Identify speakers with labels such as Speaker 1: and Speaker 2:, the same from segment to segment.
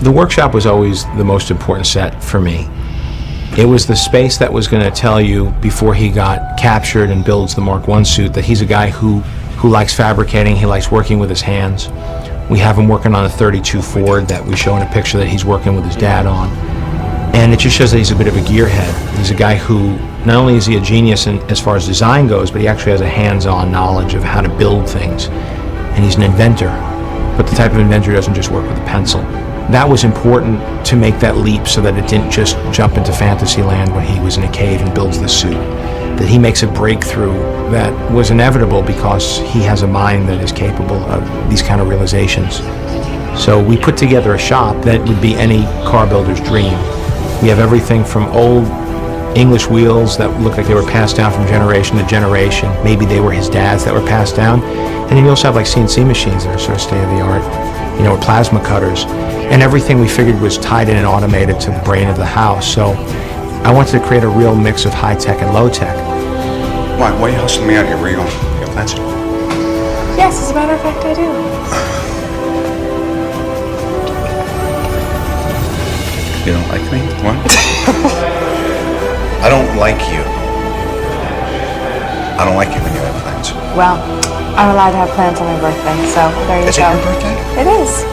Speaker 1: The workshop was always the most important set for me. It was the space that was going to tell you before he got captured and builds the Mark I suit that he's a guy who likes fabricating, he likes working with his hands. We have him working on a 32 Ford that we show in a picture that he's working with his dad on. And it just shows that he's a bit of a gearhead. He's a guy who, not only is he a genius as far as design goes, but he actually has a hands-on knowledge of how to build things. And he's an inventor, but the type of inventor who doesn't just work with a pencil. That was important to make that leap so that it didn't just jump into fantasy land when he was in a cave and builds the suit. That he makes a breakthrough that was inevitable because he has a mind that is capable of these kind of realizations. So we put together a shop that would be any car builder's dream. We have everything from old English wheels that look like they were passed down from generation to generation. Maybe they were his dad's that were passed down. And then you also have like CNC machines that are sort of state-of-the-art, you know, or plasma cutters. And everything we figured was tied in and automated to the brain of the house. So I wanted to create a real mix of high-tech and low-tech.
Speaker 2: Why are you hustling me out here? Where are you going? You got plans?
Speaker 3: Yes, as a matter of fact, I do.
Speaker 2: You don't like me? What? I don't like you. I don't like you when you have plans.
Speaker 3: Well, I'm allowed to have plans on my birthday, so there you
Speaker 2: Is
Speaker 3: go.
Speaker 2: it your birthday?
Speaker 3: It is.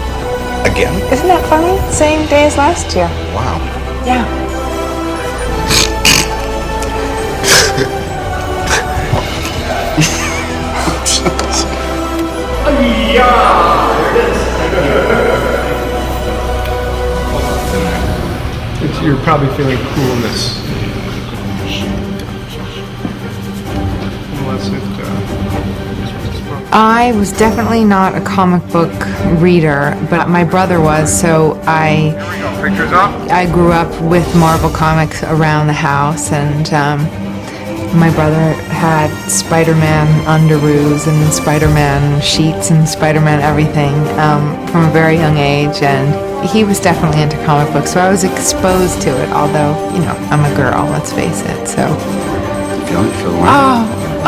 Speaker 2: Again?
Speaker 3: Isn't that funny? Same day as last year.
Speaker 2: Wow.
Speaker 3: Yeah.
Speaker 4: You're probably feeling coolness. Unless it,
Speaker 5: I was definitely not a comic book reader, but my brother was, so I grew up with Marvel comics around the house, and my brother had Spider-Man underoos and Spider-Man sheets and Spider-Man everything from a very young age, and he was definitely into comic books, so I was exposed to it, although, you know, I'm a girl, let's face it, so.
Speaker 2: You feel the wind?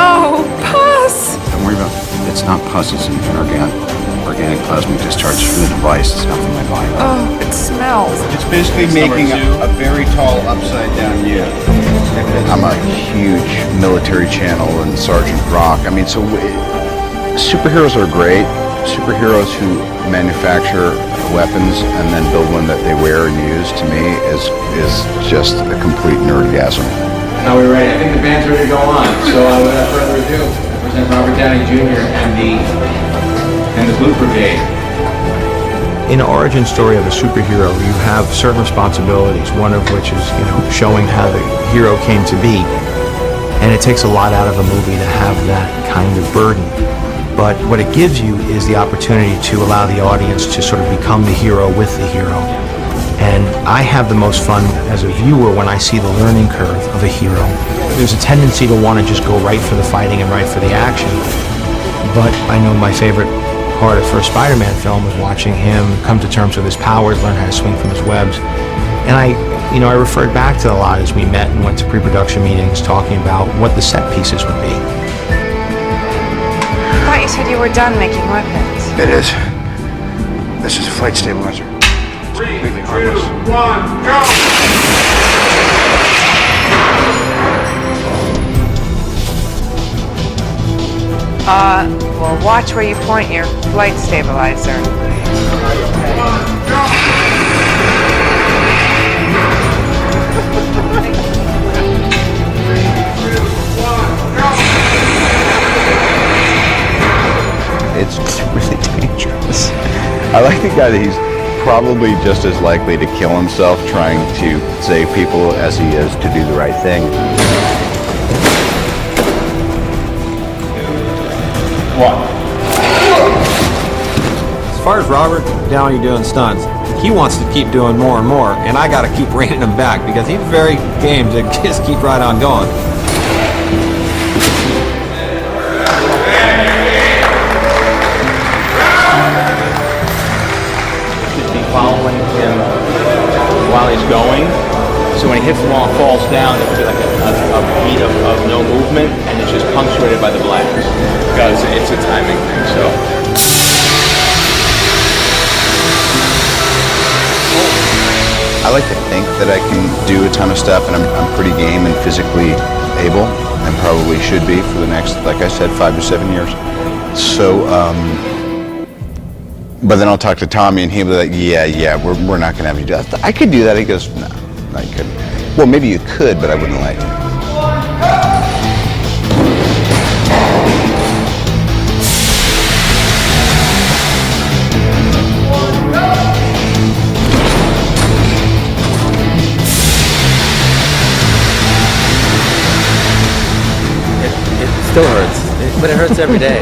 Speaker 5: Oh, pus!
Speaker 2: Don't worry about it. It's not pus, it's an organic plasma discharge from the device. It's not from my body.
Speaker 5: Oh, it smells.
Speaker 6: It's basically making a very tall upside down U.
Speaker 2: I'm a huge military channel and Sergeant Rock. I mean, so superheroes are great. Superheroes who manufacture weapons and then build one that they wear and use, to me, is just a complete nerdgasm.
Speaker 1: Now we're ready. I think the band's ready to go on. So without further ado, I present Robert Downey Jr. and the Blue Brigade. In an origin story of a superhero, you have certain responsibilities, one of which is, you know, showing how the hero came to be. And it takes a lot out of a movie to have that kind of burden. But what it gives you is the opportunity to allow the audience to sort of become the hero with the hero. And I have the most fun as a viewer when I see the learning curve of a hero. There's a tendency to want to just go right for the fighting and right for the action. But I know my favorite part of the first Spider-Man film was watching him come to terms with his powers, learn how to swing from his webs. And I referred back to a lot as we met and went to pre-production meetings talking about what the set pieces would be.
Speaker 3: I thought you said you were done making weapons.
Speaker 2: It is. This is a flight stabilizer.
Speaker 4: 3, 2, 1, go!
Speaker 3: Well, watch where you point your flight stabilizer.
Speaker 2: It's really dangerous. I like the guy that he's probably just as likely to kill himself trying to save people as he is to do the right thing.
Speaker 7: As far as Robert Downey doing stunts, he wants to keep doing more and more, and I gotta keep reining him back because he's very game to just keep right on going.
Speaker 1: Just be following him while he's going. So when he hits the wall and falls down, it would be like a beat of no movement, and it's just punctuated by the blast. Because it's a timing thing, so.
Speaker 2: I like to think that I can do a ton of stuff, and I'm pretty game and physically able, and probably should be for the next, like I said, 5 to 7 years. So, but then I'll talk to Tommy, and he'll be like, yeah, we're not gonna have you do that. I could do that. He goes, no, you couldn't. Well, maybe you could, but I wouldn't let you.
Speaker 8: It still hurts, but it hurts every day.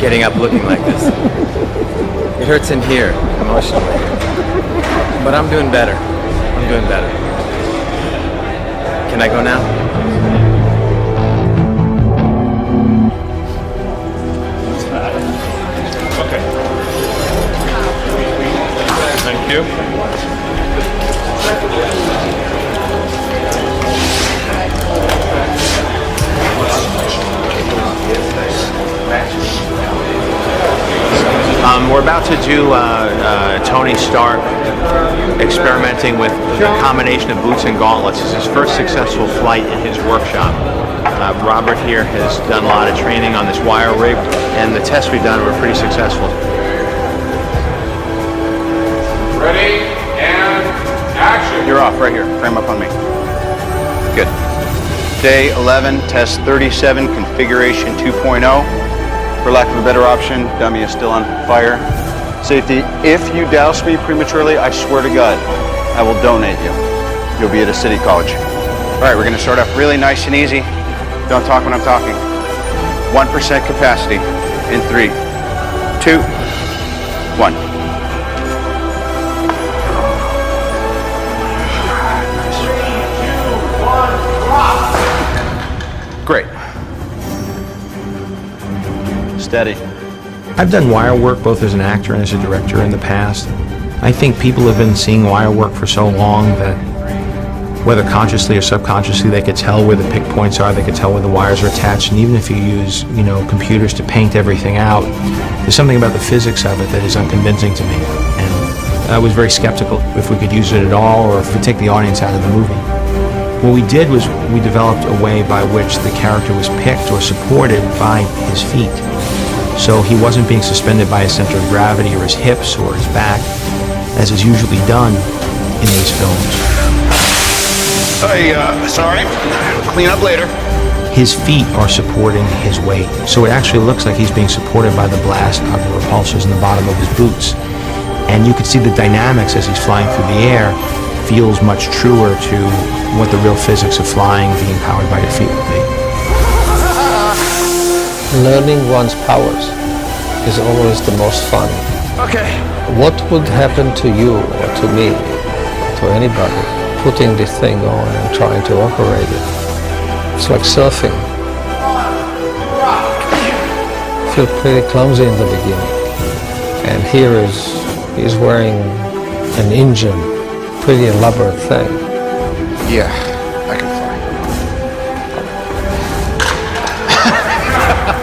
Speaker 8: Getting up looking like this. It hurts in here, emotionally. But I'm doing better. I'm doing better. Can I go now?
Speaker 4: Okay. Thank you.
Speaker 1: We're about to do Tony Stark experimenting with a combination of boots and gauntlets. This is his first successful flight in his workshop. Robert here has done a lot of training on this wire rig, and the tests we've done were pretty successful.
Speaker 4: Ready and action.
Speaker 2: You're off right here. Frame up on me. Good. Day 11, test 37, configuration 2.0. For lack of a better option, dummy is still on fire. Safety, if you douse me prematurely, I swear to God, I will donate you. You'll be at a city college. All right, we're gonna start off really nice and easy. Don't talk when I'm talking. 1% capacity in 3, 2, 1. Great. Steady.
Speaker 1: I've done wire work both as an actor and as a director in the past. I think people have been seeing wire work for so long that whether consciously or subconsciously they could tell where the pick points are, they could tell where the wires are attached, and even if you use, computers to paint everything out, there's something about the physics of it that is unconvincing to me. And I was very skeptical if we could use it at all or if we take the audience out of the movie. What we did was we developed a way by which the character was picked or supported by his feet. So he wasn't being suspended by his center of gravity or his hips or his back, as is usually done in these films.
Speaker 2: Sorry. Clean up later.
Speaker 1: His feet are supporting his weight. So it actually looks like he's being supported by the blast of the repulsors in the bottom of his boots. And you can see the dynamics as he's flying through the air feels much truer to what the real physics of flying, being powered by your feet would be.
Speaker 9: Learning one's powers is always the most fun.
Speaker 2: Okay.
Speaker 9: What would happen to you or to me, to anybody, putting this thing on and trying to operate it? It's like surfing. I feel pretty clumsy in the beginning. And here he's wearing an engine, pretty elaborate thing.
Speaker 2: Yeah, I can fly.